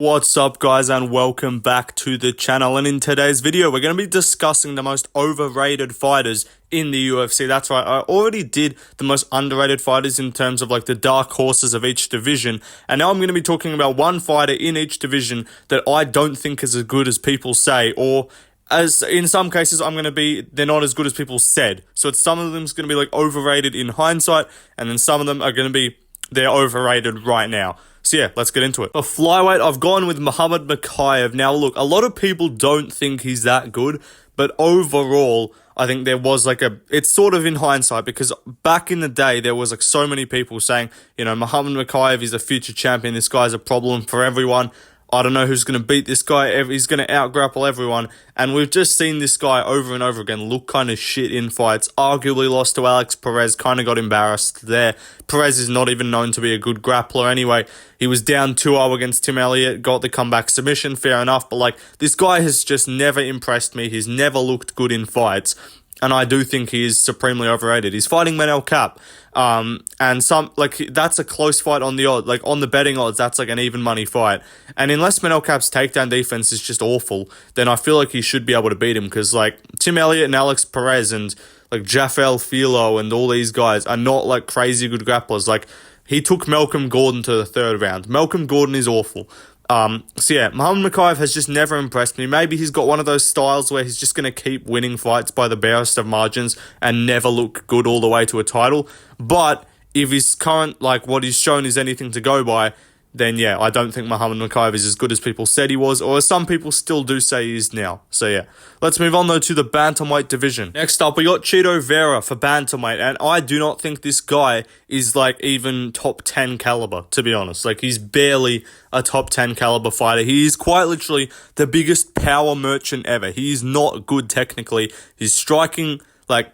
What's up, guys, and welcome back to the channel. And in today's video, we're going to be discussing the most overrated fighters in the UFC. That's right, I already did the most underrated fighters in terms of like the dark horses of each division, and now I'm going to be talking about one fighter in each division that I don't think is as good as people say, or as in some cases they're not as good as people said. So it's some of them's going to be like overrated in hindsight, and then some of them are going to be they're overrated right now. So yeah, let's get into it. For flyweight, I've gone with Muhammad Mokaev. Now look, a lot of people don't think he's that good, but overall, I think there was it's sort of in hindsight, because back in the day, there was like so many people saying, Muhammad Mokaev is a future champion, this guy's a problem for everyone. I don't know who's going to beat this guy. He's going to out-grapple everyone. And we've just seen this guy over and over again look kind of shit in fights. Arguably lost to Alex Perez, kind of got embarrassed there. Perez is not even known to be a good grappler anyway. He was down 2-0 against Tim Elliott, got the comeback submission, fair enough. But this guy has just never impressed me. He's never looked good in fights. And I do think he is supremely overrated. He's fighting Manel Cap. And that's a close fight on the odds. On the betting odds, that's like an even money fight. And unless Manel Cap's takedown defense is just awful, then I feel like he should be able to beat him, because Tim Elliott and Alex Perez and Jafel Filo and all these guys are not crazy good grapplers. He took Malcolm Gordon to the third round. Malcolm Gordon is awful. So yeah, Muhammad Mokaev has just never impressed me. Maybe he's got one of those styles where he's just going to keep winning fights by the barest of margins and never look good all the way to a title. But if his current, what he's shown is anything to go by, then yeah, I don't think Muhammad Mokaev is as good as people said he was, or as some people still do say he is now. So yeah, let's move on though to the Bantamweight division. Next up, we got Chito Vera for Bantamweight, and I do not think this guy is even top 10 caliber, to be honest. He's barely a top 10 caliber fighter. He is quite literally the biggest power merchant ever. He is not good technically. His striking,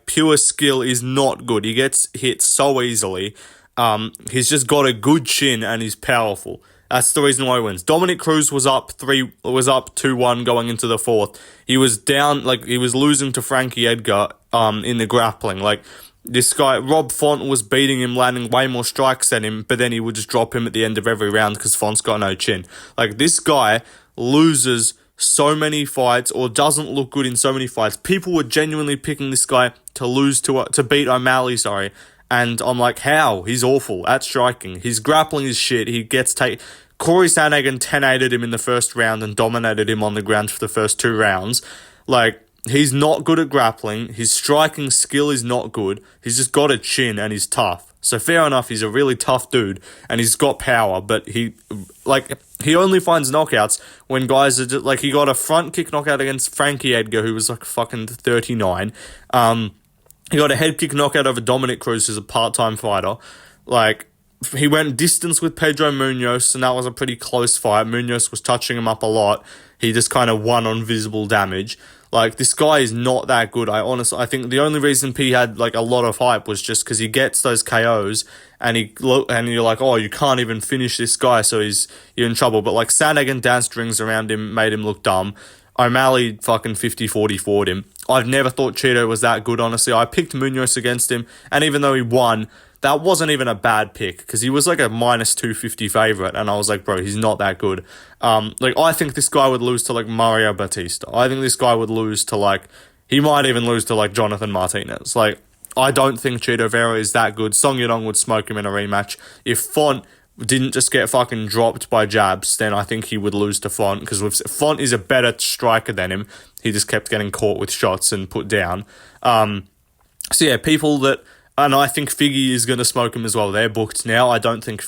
pure skill is not good. He gets hit so easily. He's just got a good chin and he's powerful. That's the reason why he wins. Dominic Cruz was up 2-1 going into the fourth. He was down, he was losing to Frankie Edgar in the grappling. This guy, Rob Font, was beating him, landing way more strikes than him, but then he would just drop him at the end of every round because Font's got no chin. This guy loses so many fights, or doesn't look good in so many fights. People were genuinely picking this guy to beat O'Malley, and I'm like, how? He's awful at striking. His grappling is shit. He gets Corey Sandhagen 10-8'd him in the first round and dominated him on the ground for the first 2 rounds. He's not good at grappling. His striking skill is not good. He's just got a chin and he's tough. So fair enough, he's a really tough dude and he's got power, but he only finds knockouts when guys are just, he got a front kick knockout against Frankie Edgar, who was fucking 39. He got a head kick knockout over Dominic Cruz, who's a part-time fighter. He went distance with Pedro Munoz, and that was a pretty close fight. Munoz was touching him up a lot. He just kind of won on visible damage. This guy is not that good. I think the only reason P had a lot of hype was just because he gets those KOs, and you're like, oh, you can't even finish this guy, so you're in trouble. But Sandhagen danced rings around him, made him look dumb. O'Malley fucking 50-44'd him. I've never thought Chito was that good, honestly. I picked Munoz against him, and even though he won, that wasn't even a bad pick, because he was a minus 250 favourite, and I was like, bro, he's not that good. I think this guy would lose to Mario Batista. I think this guy would lose to he might even lose to Jonathan Martinez. I don't think Chito Vera is that good. Song Yadong would smoke him in a rematch. If Font didn't just get fucking dropped by jabs, then I think he would lose to Font, because Font is a better striker than him. He just kept getting caught with shots and put down. So yeah, and I think Figgy is going to smoke him as well. They're booked now. I don't think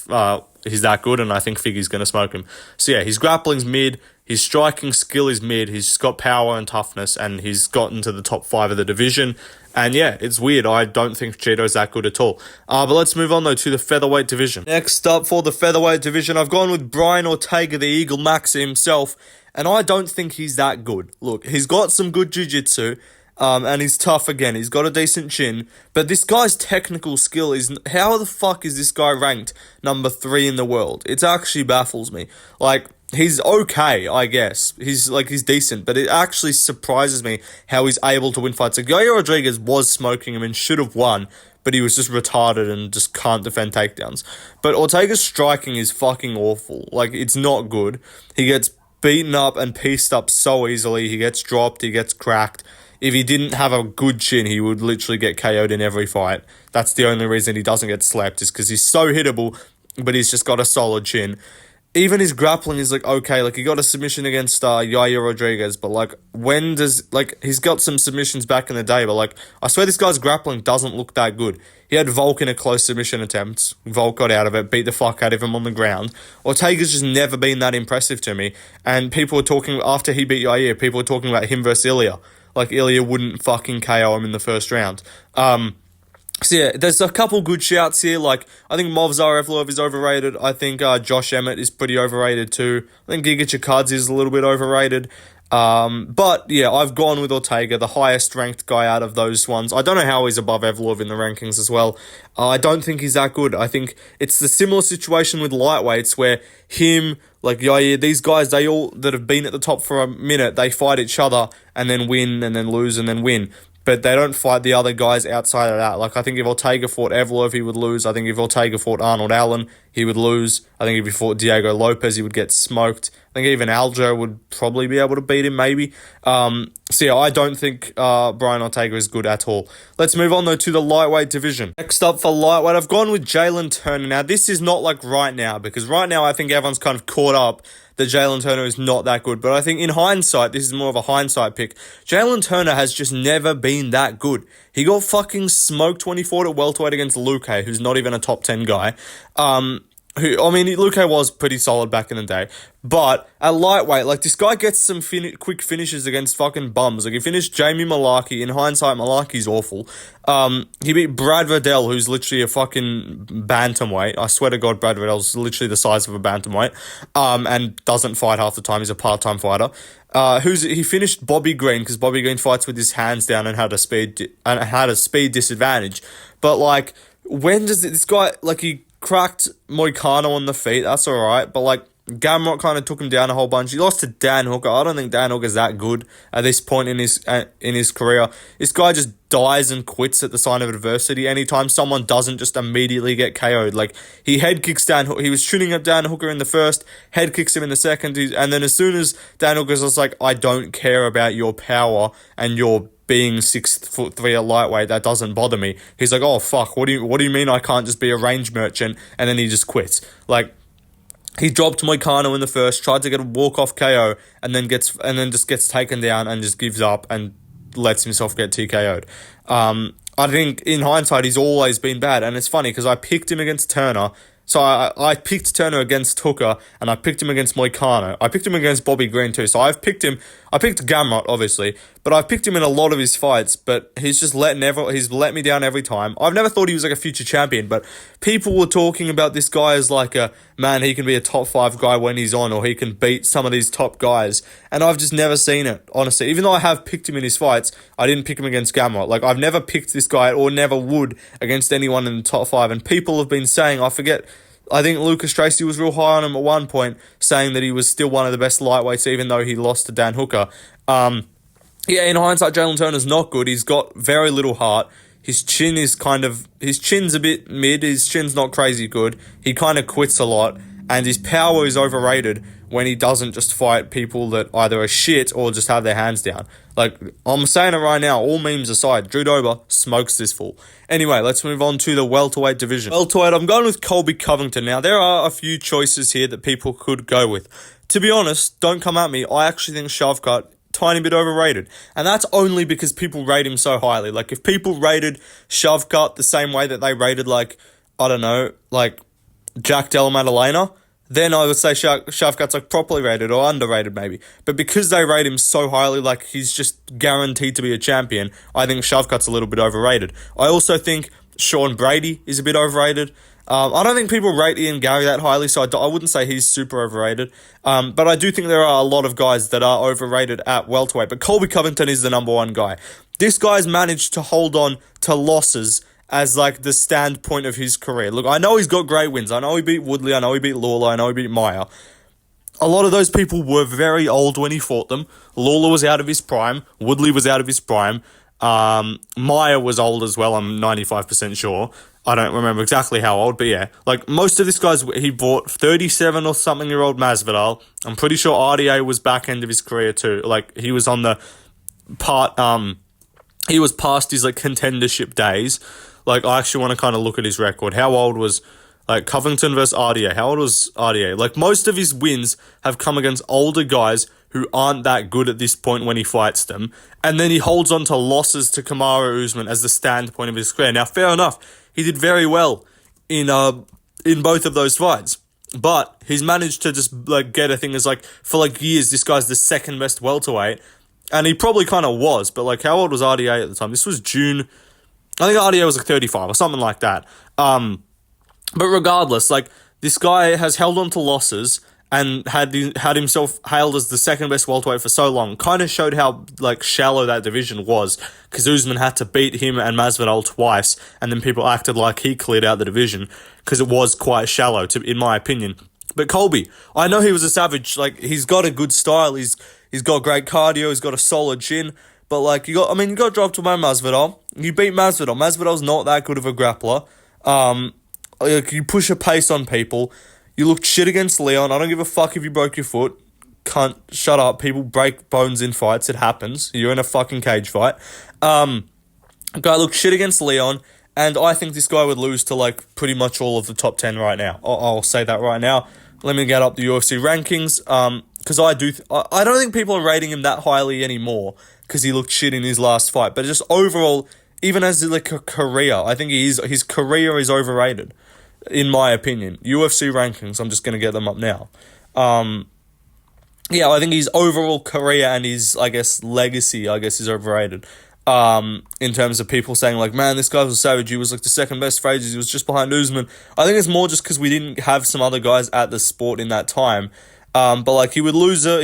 he's that good, and I think Figgy's going to smoke him. So yeah, his grappling's mid, his striking skill is mid, he's just got power and toughness, and he's gotten to the top 5 of the division. And yeah, it's weird. I don't think Chito's that good at all. But let's move on though to the Featherweight division. Next up for the Featherweight division, I've gone with Brian Ortega, the Eagle Max himself, and I don't think he's that good. Look, he's got some good jiu-jitsu, and he's tough again. He's got a decent chin, but this guy's technical skill is... How the fuck is this guy ranked number 3 in the world? It actually baffles me. He's okay, I guess. He's decent, but it actually surprises me how he's able to win fights. Yair Rodriguez was smoking him and should have won, but he was just retarded and just can't defend takedowns. But Ortega's striking is fucking awful. Like, it's not good. He gets beaten up and pieced up so easily. He gets dropped. He gets cracked. If he didn't have a good chin, he would literally get KO'd in every fight. That's the only reason he doesn't get slept, is because he's so hittable, but he's just got a solid chin. Even his grappling is, like, okay. Like, he got a submission against Yair Rodriguez, but, like, when does... Like, he's got some submissions back in the day, but, like, I swear this guy's grappling doesn't look that good. He had Volk in a close submission attempt. Volk got out of it, beat the fuck out of him on the ground. Ortega's just never been that impressive to me, and people were talking... After he beat Yair, people were talking about him versus Ilya. Like, Ilya wouldn't fucking KO him in the first round. So, yeah, there's a couple good shouts here. Like, I think Movsar Evloev is overrated. I think Josh Emmett is pretty overrated too. I think Giga Chikadze is a little bit overrated. But, yeah, I've gone with Ortega, the highest ranked guy out of those ones. I don't know how he's above Evloev in the rankings as well. I don't think he's that good. I think it's the similar situation with lightweights where him, like Yair, these guys, they all that have been at the top for a minute, they fight each other and then win and then lose and then win. But they don't fight the other guys outside of that. Like, I think if Ortega fought Evloev, he would lose. I think if Ortega fought Arnold Allen, he would lose. I think if he fought Diego Lopez, he would get smoked. I think even Aljo would probably be able to beat him, maybe. So, yeah, I don't think Brian Ortega is good at all. Let's move on, though, to the lightweight division. Next up for lightweight, I've gone with Jalen Turner. Now, this is not like right now, because right now I think everyone's kind of caught up that Jalen Turner is not that good. But I think in hindsight, this is more of a hindsight pick, Jalen Turner has just never been that good. He got fucking smoked when he fought at welterweight against Luque, who's not even a top 10 guy. Luque was pretty solid back in the day. But at lightweight, like, this guy gets some quick finishes against fucking bums. Like, he finished Jamie Malarkey. In hindsight, Malarkey's awful. He beat Brad Riddell, who's literally a fucking bantamweight. I swear to God, Brad Riddell's literally the size of a bantamweight. And doesn't fight half the time. He's a part-time fighter. He finished Bobby Green, because Bobby Green fights with his hands down and had a speed disadvantage. But, like, when does this guy, like, he cracked Moicano on the feet, that's alright, but, like, Gamrot kind of took him down a whole bunch. He lost to Dan Hooker. I don't think Dan Hooker's that good at this point in his career. This guy just dies and quits at the sign of adversity anytime someone doesn't just immediately get KO'd. Like, he head kicks Dan Hooker. He was shooting up Dan Hooker in the first, head kicks him in the second, and then as soon as Dan Hooker's just like, I don't care about your power and your being 6'3" at lightweight, that doesn't bother me. He's like, oh fuck, what do you mean I can't just be a range merchant? And then he just quits. Like, he dropped Moicano in the first, tried to get a walk-off KO, and then just gets taken down and just gives up and lets himself get TKO'd. I think in hindsight he's always been bad, and it's funny because I picked him against Turner. So I picked Turner against Hooker, and I picked him against Moicano. I picked him against Bobby Green too. So I picked Gamrot, obviously, but I've picked him in a lot of his fights, but he's just let me down every time. I've never thought he was like a future champion, but people were talking about this guy as like he can be a top 5 guy when he's on, or he can beat some of these top guys, and I've just never seen it, honestly. Even though I have picked him in his fights, I didn't pick him against Gamrot. Like, I've never picked this guy, or never would, against anyone in the top 5, and people have been saying, I think Lucas Tracy was real high on him at one point, saying that he was still one of the best lightweights, even though he lost to Dan Hooker. In hindsight, Jalen Turner's not good. He's got very little heart. His chin's a bit mid. His chin's not crazy good. He kind of quits a lot, and his power is overrated when he doesn't just fight people that either are shit or just have their hands down. Like, I'm saying it right now, all memes aside, Drew Dober smokes this fool. Anyway, let's move on to the welterweight division. Welterweight, I'm going with Colby Covington. Now, there are a few choices here that people could go with. To be honest, don't come at me, I actually think Shavkat tiny bit overrated, and that's only because people rate him so highly. Like, if people rated Shavkat the same way that they rated, like, I don't know, like Jack Della Maddalena, then I would say Shavkat's like properly rated or underrated maybe. But because they rate him so highly, like he's just guaranteed to be a champion, I think Shavkat's a little bit overrated. I also think Sean Brady is a bit overrated. I don't think people rate Ian Gary that highly, so I wouldn't say he's super overrated. But I do think there are a lot of guys that are overrated at welterweight. But Colby Covington is the number one guy. This guy's managed to hold on to losses as like the standpoint of his career. Look, I know he's got great wins. I know he beat Woodley. I know he beat Lawler. I know he beat Meyer. A lot of those people were very old when he fought them. Lawler was out of his prime. Woodley was out of his prime. Maya was old as well, I'm 95% sure. I don't remember exactly how old, but yeah. Like, most of this guys, he bought 37 or something year old Masvidal. I'm pretty sure RDA was back end of his career too. Like, he was on the part, he was past his, like, contendership days. Like, I actually want to kind of look at his record. How old was, like, Covington versus RDA? How old was RDA? Like, most of his wins have come against older guys who aren't that good at this point when he fights them. And then he holds on to losses to Kamaru Usman as the standpoint of his career. Now, fair enough, he did very well in both of those fights. But he's managed to just, like, get a thing as, like, for, like, years, this guy's the second best welterweight. And he probably kind of was. But, like, how old was RDA at the time? This was June. I think RDA was, like, 35 or something like that. But regardless, like, this guy has held on to losses and had himself hailed as the second best welterweight for so long. Kind of showed how, like, shallow that division was, because Usman had to beat him and Masvidal twice, and then people acted like he cleared out the division, because it was quite shallow, in my opinion. But Colby, I know he was a savage. Like, he's got a good style, he's got great cardio, he's got a solid chin, but, like, you got dropped by Masvidal. You beat Masvidal. Masvidal's not that good of a grappler. Like, you push a pace on people. You looked shit against Leon. I don't give a fuck if you broke your foot. Cunt, shut up. People break bones in fights. It happens. You're in a fucking cage fight. Guy looked shit against Leon, and I think this guy would lose to, like, pretty much all of the top 10 right now. I'll say that right now. Let me get up the UFC rankings, because I don't think people are rating him that highly anymore, because he looked shit in his last fight. But just overall, even as, like, a career, I think his career is overrated, in my opinion. UFC rankings, I'm just going to get them up now. Yeah, I think his overall career and his, I guess, legacy, is overrated. In terms of people saying, like, man, this guy was a savage, he was, like, the second best for ages, he was just behind Usman. I think it's more just because we didn't have some other guys at the sport in that time. But, like, he would lose to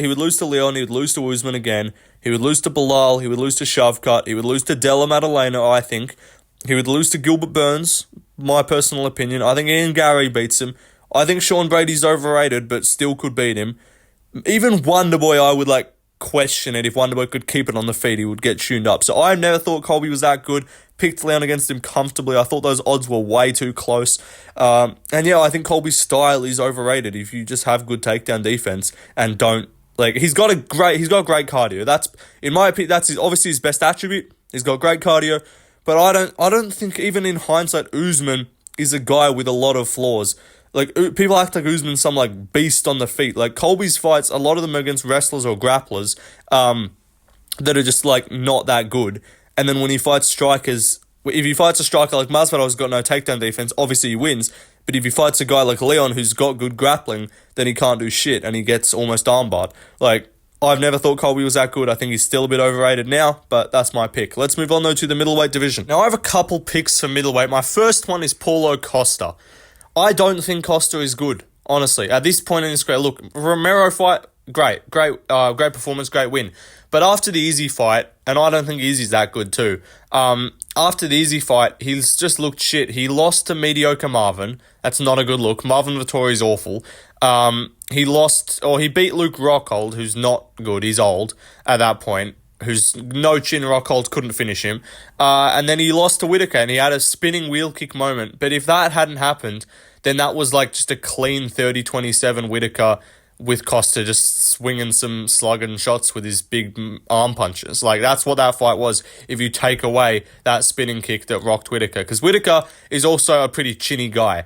Leon, he would lose to Usman again, he would lose to Bilal, he would lose to Shavkat, he would lose to Della Maddalena, I think. He would lose to Gilbert Burns, my personal opinion. I think Ian Gary beats him. I think Sean Brady's overrated, but still could beat him. Even Wonderboy, I would, like, question it. If Wonderboy could keep it on the feet, he would get tuned up. So I never thought Colby was that good. Picked Leon against him comfortably. I thought those odds were way too close. And yeah, I think Colby's style is overrated if you just have good takedown defense and don't, like, he's got great cardio. That's, in my opinion, that's obviously his best attribute. He's got great cardio. But I don't think, even in hindsight, Usman is a guy with a lot of flaws. Like, people act like Usman's some, like, beast on the feet. Like, Colby's fights, a lot of them are against wrestlers or grapplers that are just, like, not that good. And then when he fights strikers, if he fights a striker like Masvidal who's got no takedown defense, obviously he wins. But if he fights a guy like Leon who's got good grappling, then he can't do shit and he gets almost armbarred. Like, I've never thought Colby was that good. I think he's still a bit overrated now, but that's my pick. Let's move on, though, to the middleweight division. Now, I have a couple picks for middleweight. My first one is Paulo Costa. I don't think Costa is good, honestly. At this point in his career, look, Romero fight, great performance, great win. But after the Izzy fight, and I don't think Izzy's that good too, after the Izzy fight, he's just looked shit. He lost to mediocre Marvin. That's not a good look. Marvin Vettori's awful. He beat Luke Rockhold, who's not good. He's old at that point. Who's no chin. Rockhold couldn't finish him. And then he lost to Whittaker, and he had a spinning wheel kick moment. But if that hadn't happened, then that was like just a clean 30-27 Whittaker with Costa just swinging some slugging shots with his big arm punches. Like, that's what that fight was if you take away that spinning kick that rocked Whittaker. Because Whittaker is also a pretty chinny guy.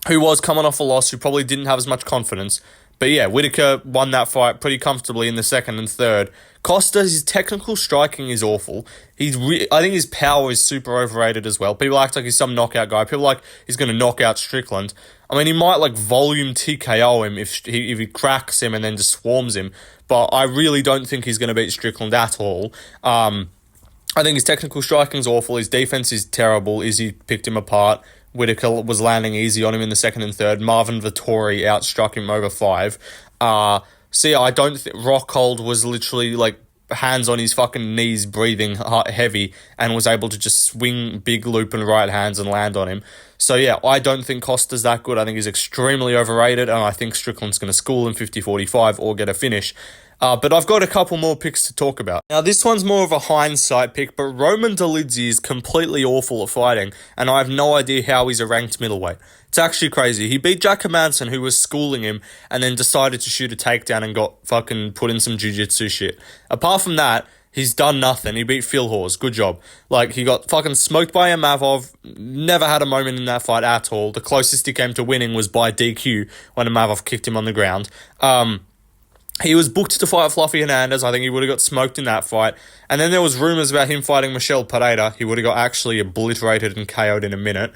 Who was coming off a loss, who probably didn't have as much confidence. But yeah, Whittaker won that fight pretty comfortably in the second and third. Costa, his technical striking is awful. I think his power is super overrated as well. People act like he's some knockout guy. People like he's going to knock out Strickland. I mean, he might, like, volume TKO him if he cracks him and then just swarms him. But I really don't think he's going to beat Strickland at all. I think his technical striking is awful. His defense is terrible. Izzy picked him apart. Whittaker was landing easy on him in the second and third. Marvin Vettori outstruck him over 5. So yeah, I don't think Rockhold was literally, like, hands on his fucking knees, breathing heavy, and was able to just swing big loop and right hands and land on him. So yeah, I don't think Costa's that good. I think he's extremely overrated, and I think Strickland's going to school him 50-45 or get a finish. But I've got a couple more picks to talk about. Now, this one's more of a hindsight pick, but Roman Dolidze is completely awful at fighting, and I have no idea how he's a ranked middleweight. It's actually crazy. He beat Jack Hermansson, who was schooling him, and then decided to shoot a takedown and got fucking put in some jiu-jitsu shit. Apart from that, he's done nothing. He beat Phil Hawes. Good job. Like, he got fucking smoked by Amavov. Never had a moment in that fight at all. The closest he came to winning was by DQ when Amavov kicked him on the ground. He was booked to fight Fluffy Hernandez. I think he would have got smoked in that fight. And then there was rumors about him fighting Michel Pereira. He would have got actually obliterated and KO'd in a minute.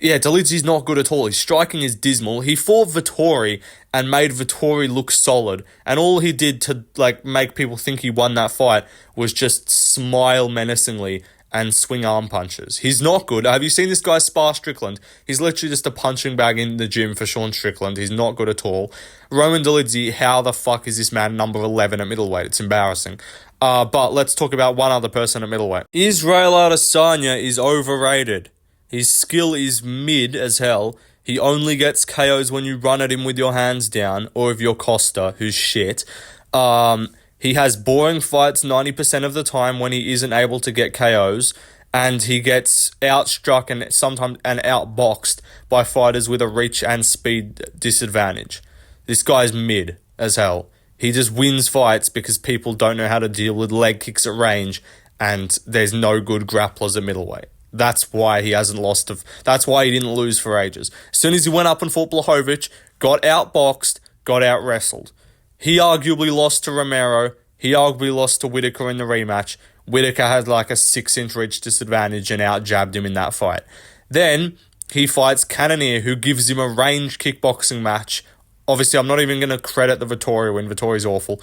Yeah, Dolidze's not good at all. His striking is dismal. He fought Vettori and made Vettori look solid. And all he did to make people think he won that fight was just smile menacingly and swing arm punches. He's not good. Have you seen this guy spar Strickland? He's literally just a punching bag in the gym for Sean Strickland. He's not good at all. Roman Dolidze, how the fuck is this man number 11 at middleweight? It's embarrassing. But let's talk about one other person at middleweight. Israel Adesanya is overrated. His skill is mid as hell. He only gets KOs when you run at him with your hands down, or if you're Costa, who's shit. He has boring fights 90% of the time when he isn't able to get KOs, and he gets outstruck and sometimes outboxed by fighters with a reach and speed disadvantage. This guy's mid as hell. He just wins fights because people don't know how to deal with leg kicks at range, and there's no good grapplers at middleweight. That's why he hasn't lost. That's why he didn't lose for ages. As soon as he went up and fought Blachowicz, got outboxed, got out wrestled. He arguably lost to Romero. He arguably lost to Whittaker in the rematch. Whittaker had like a 6-inch reach disadvantage and out-jabbed him in that fight. Then he fights Cannonier, who gives him a ranged kickboxing match. Obviously, I'm not even going to credit the Vettori win. Vettori's awful.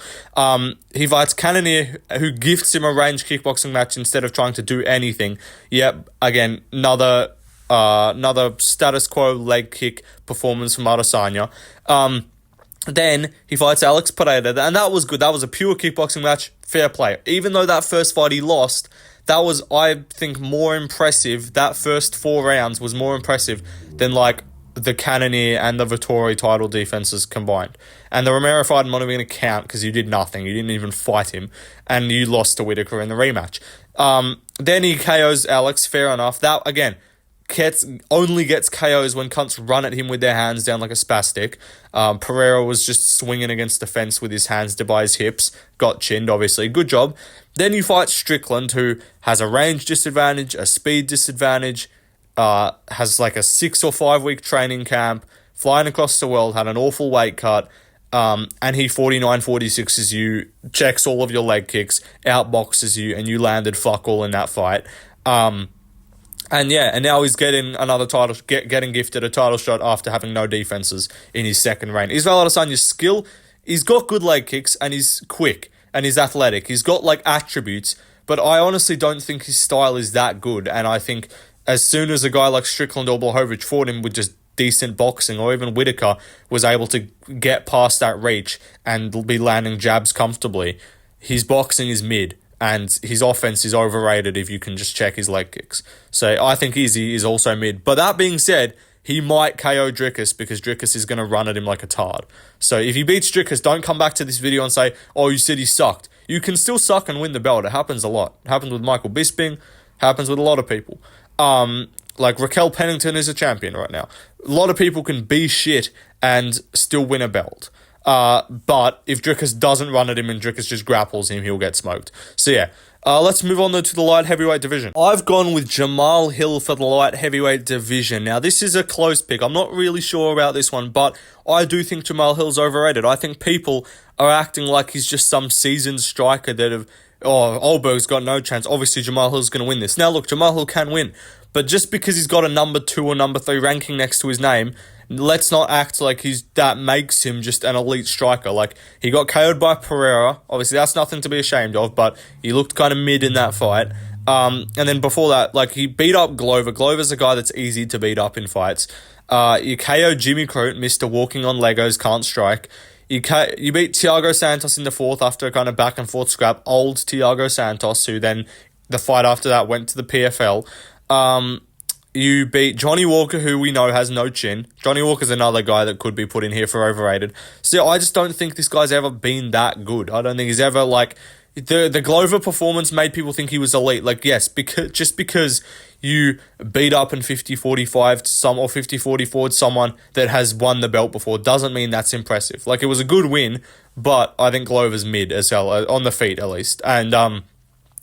He fights Cannonier, who gifts him a ranged kickboxing match instead of trying to do anything. Yep, again, another status quo leg kick performance from Adesanya. Then he fights Alex Pereira, and that was good. That was a pure kickboxing match. Fair play. Even though that first fight he lost, that was, I think, more impressive. That first 4 rounds was more impressive than the Cannonier and the Vettori title defenses combined. And the Romero fight, I'm not even going to count because you did nothing. You didn't even fight him. And you lost to Whittaker in the rematch. Then he KOs Alex, fair enough. That, again, only gets KOs when cunts run at him with their hands down like a spastic. Pereira was just swinging against the fence with his hands by his hips. Got chinned, obviously. Good job. Then you fight Strickland, who has a range disadvantage, a speed disadvantage, has like a 6 or 5 week training camp, flying across the world, had an awful weight cut, and he 49-46s you, checks all of your leg kicks, outboxes you, and you landed fuck all in that fight. And now he's getting another title, getting gifted a title shot after having no defenses in his second reign. Israel Adesanya's skill, he's got good leg kicks, and he's quick, and he's athletic. He's got attributes, but I honestly don't think his style is that good, and I think as soon as a guy like Strickland or Blachowicz fought him with just decent boxing, or even Whittaker was able to get past that reach and be landing jabs comfortably, his boxing is mid, and his offense is overrated if you can just check his leg kicks. So I think Izzy is also mid. But that being said, he might KO Dricus because Dricus is going to run at him like a tard. So if he beats Dricus, don't come back to this video and say, oh, you said he sucked. You can still suck and win the belt. It happens a lot. It happens with Michael Bisping. Happens with a lot of people. Raquel Pennington is a champion right now. A lot of people can be shit and still win a belt. But if Dricus doesn't run at him and Dricus just grapples him, he'll get smoked. So yeah, let's move on to the light heavyweight division. I've gone with Jamal Hill for the light heavyweight division. Now, this is a close pick. I'm not really sure about this one, but I do think Jamal Hill's overrated. I think people are acting like he's just some seasoned striker that have, Oldberg's got no chance. Obviously, Jamal Hill's going to win this. Now, look, Jamal Hill can win, but just because he's got a number 2 or number 3 ranking next to his name, let's not act like that makes him just an elite striker. He got KO'd by Pereira. Obviously, that's nothing to be ashamed of, but he looked kind of mid in that fight. And then before that, he beat up Glover. Glover's a guy that's easy to beat up in fights. You KO'd Jimmy Crute, Mr. Walking on Legos, can't strike. You beat Thiago Santos in the 4th after a kind of back and forth scrap. Old Thiago Santos, who then the fight after that went to the PFL. You beat Johnny Walker, who we know has no chin. Johnny Walker's another guy that could be put in here for overrated. So I just don't think this guy's ever been that good. I don't think he's ever, like, the Glover performance made people think he was elite. Like, yes, because you beat up in 50-45 to some, or 50-44 to someone that has won the belt before, doesn't mean that's impressive. Like, it was a good win, but I think Glover's mid as hell, on the feet at least. And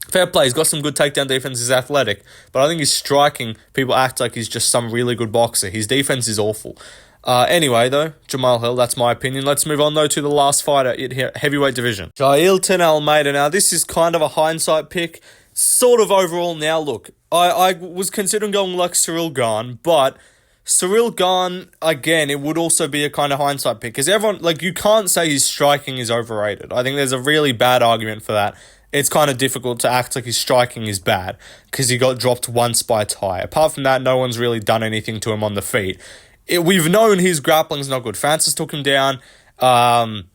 fair play, he's got some good takedown defense, he's athletic, but I think his striking, people act like he's just some really good boxer. His defense is awful. Anyway, though, Jamal Hill, that's my opinion. Let's move on, though, to the last fighter in heavyweight division. Jailton Almeida. Now, this is kind of a hindsight pick, sort of overall. Now, look, I was considering going like Cyril Gane, but Cyril Gane, again, it would also be a kind of hindsight pick, because everyone, like, you can't say his striking is overrated. I think there's a really bad argument for that. It's kind of difficult to act like his striking is bad, because he got dropped once by Ty. Apart from that, no one's really done anything to him on the feet. We've known his grappling's not good. Francis took him down, and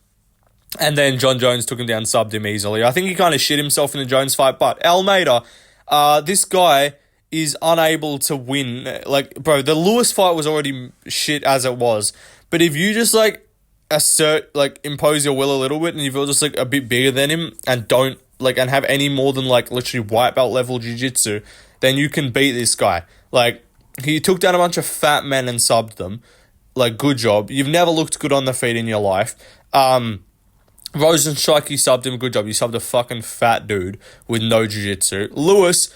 then John Jones took him down, subbed him easily. I think he kind of shit himself in the Jones fight, but Almeida, this guy is unable to win. Like, bro, the Lewis fight was already shit as it was, but if you just, like, impose your will a little bit, and you feel just, like, a bit bigger than him, and don't, like, and have any more than, like, literally white belt level jiu-jitsu, then you can beat this guy. Like, he took down a bunch of fat men and subbed them. Like, good job. You've never looked good on the feet in your life. Rosenstrike, you subbed him. Good job. You subbed a fucking fat dude with no jiu-jitsu. Lewis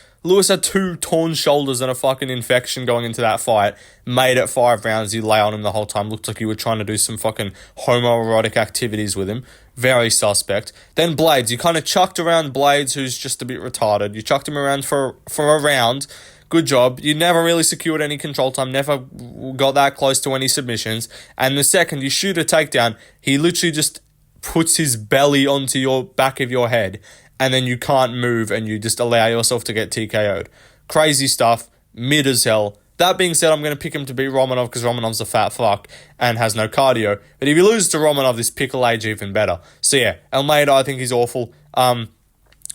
had 2 torn shoulders and a fucking infection going into that fight. Made it 5 rounds. You lay on him the whole time. Looked like you were trying to do some fucking homoerotic activities with him. Very suspect. Then Blades. You kind of chucked around Blades, who's just a bit retarded. You chucked him around for a round. Good job. You never really secured any control time, never got that close to any submissions. And the second you shoot a takedown, he literally just puts his belly onto your back of your head, and then you can't move, and you just allow yourself to get TKO'd. Crazy stuff, mid as hell. That being said, I'm going to pick him to beat Romanov, because Romanov's a fat fuck and has no cardio. But if you lose to Romanov, this pick will age even better. So yeah, Almeida, I think he's awful.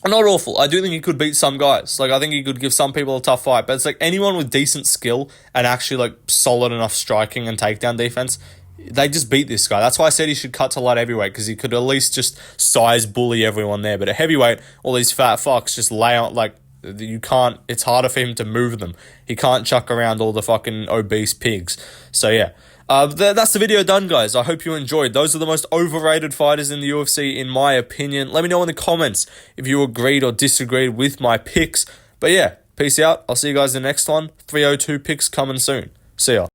Not awful. I do think he could beat some guys. Like, I think he could give some people a tough fight. But it's like anyone with decent skill and actually, like, solid enough striking and takedown defense, they just beat this guy. That's why I said he should cut to light heavyweight, because he could at least just size bully everyone there. But at heavyweight, all these fat fucks just lay out, like, you can't, it's harder for him to move them. He can't chuck around all the fucking obese pigs. So, yeah. That's the video done, guys. I hope you enjoyed. Those are the most overrated fighters in the UFC, in my opinion. Let me know in the comments if you agreed or disagreed with my picks. But yeah, peace out. I'll see you guys in the next one. 302 picks coming soon. See ya.